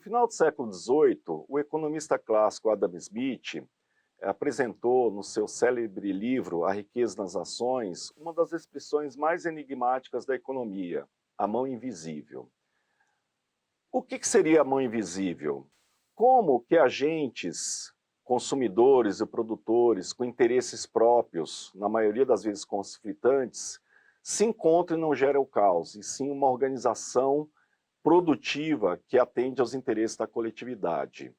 final do século XVIII, o economista clássico Adam Smith apresentou no seu célebre livro A Riqueza nas Nações uma das expressões mais enigmáticas da economia, a mão invisível. O que seria a mão invisível? Como que agentes, consumidores e produtores com interesses próprios, na maioria das vezes conflitantes, se encontram e não geram o caos, e sim uma organização produtiva que atende aos interesses da coletividade.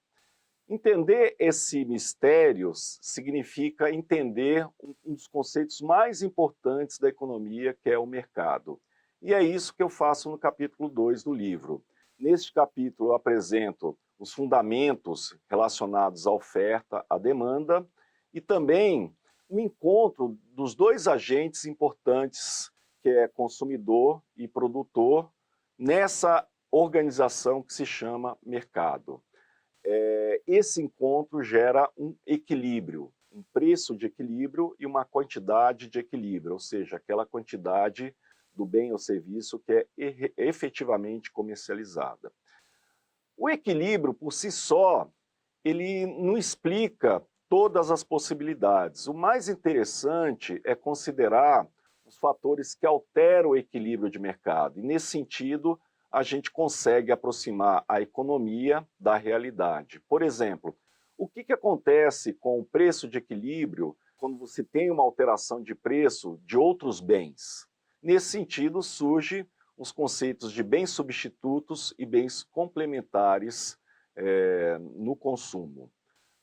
Entender esse mistério significa entender um dos conceitos mais importantes da economia, que é o mercado. E é isso que eu faço no capítulo 2 do livro. Neste capítulo eu apresento os fundamentos relacionados à oferta, à demanda, e também o encontro dos dois agentes importantes, que é consumidor e produtor, nessa organização que se chama mercado. Esse encontro gera um equilíbrio, um preço de equilíbrio e uma quantidade de equilíbrio, ou seja, aquela quantidade do bem ou serviço que é efetivamente comercializada. O equilíbrio, por si só, ele não explica todas as possibilidades. O mais interessante é considerar os fatores que alteram o equilíbrio de mercado. E, nesse sentido, a gente consegue aproximar a economia da realidade. Por exemplo, o que acontece com o preço de equilíbrio quando você tem uma alteração de preço de outros bens? Nesse sentido, surgem os conceitos de bens substitutos e bens complementares no consumo.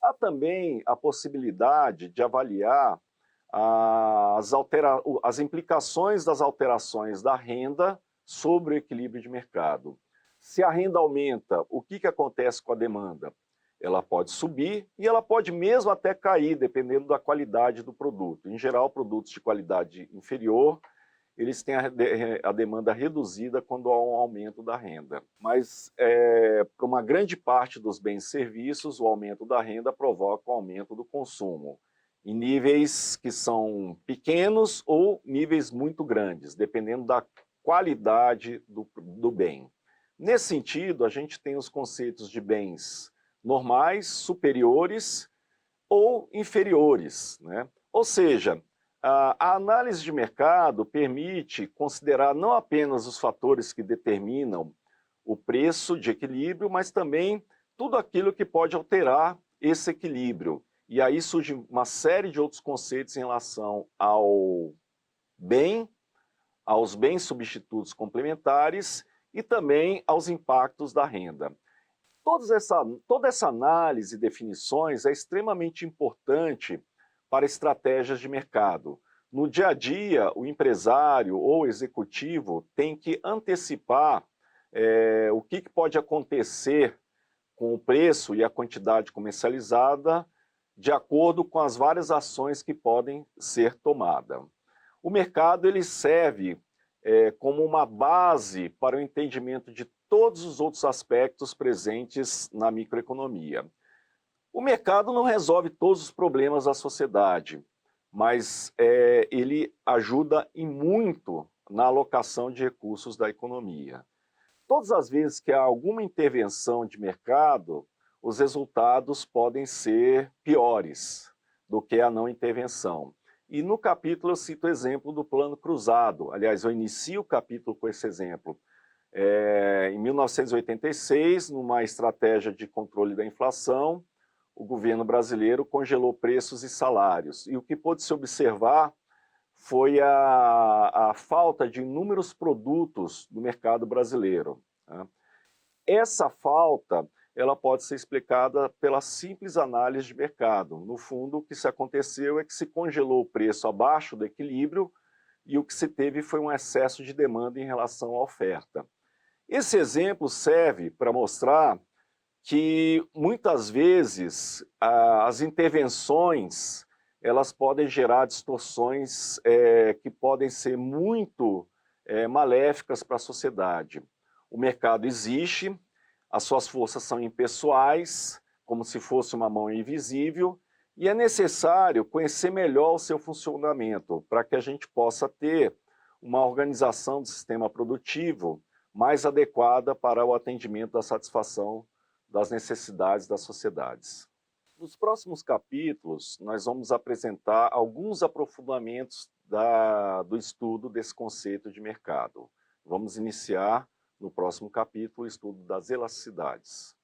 Há também a possibilidade de avaliar as implicações das alterações da renda sobre o equilíbrio de mercado. Se a renda aumenta, o que acontece com a demanda? Ela pode subir e ela pode mesmo até cair, dependendo da qualidade do produto. Em geral, produtos de qualidade inferior, eles têm a demanda reduzida quando há um aumento da renda. Mas, para uma grande parte dos bens e serviços, o aumento da renda provoca o aumento do consumo, em níveis que são pequenos ou níveis muito grandes, dependendo da qualidade do bem. Nesse sentido, a gente tem os conceitos de bens normais, superiores ou inferiores, né? Ou seja, a análise de mercado permite considerar não apenas os fatores que determinam o preço de equilíbrio, mas também tudo aquilo que pode alterar esse equilíbrio. E aí surge uma série de outros conceitos em relação ao bem, aos bens substitutos complementares e também aos impactos da renda. Toda essa análise e definições é extremamente importante para estratégias de mercado. No dia a dia, o empresário ou executivo tem que antecipar o que pode acontecer com o preço e a quantidade comercializada de acordo com as várias ações que podem ser tomadas. O mercado ele serve como uma base para o entendimento de todos os outros aspectos presentes na microeconomia. O mercado não resolve todos os problemas da sociedade, mas ele ajuda em muito na alocação de recursos da economia. Todas as vezes que há alguma intervenção de mercado, os resultados podem ser piores do que a não intervenção. E no capítulo eu cito o exemplo do Plano Cruzado. Aliás, eu inicio o capítulo com esse exemplo. Em 1986, numa estratégia de controle da inflação, o governo brasileiro congelou preços e salários. E o que pôde se observar foi a falta de inúmeros produtos no mercado brasileiro, né? Essa falta ela pode ser explicada pela simples análise de mercado. No fundo, o que se aconteceu é que se congelou o preço abaixo do equilíbrio e o que se teve foi um excesso de demanda em relação à oferta. Esse exemplo serve para mostrar que muitas vezes as intervenções elas podem gerar distorções que podem ser muito maléficas para a sociedade. O mercado existe, as suas forças são impessoais, como se fosse uma mão invisível, e é necessário conhecer melhor o seu funcionamento para que a gente possa ter uma organização do sistema produtivo mais adequada para o atendimento da satisfação das necessidades das sociedades. Nos próximos capítulos, nós vamos apresentar alguns aprofundamentos do estudo desse conceito de mercado. Vamos iniciar no próximo capítulo o estudo das elasticidades.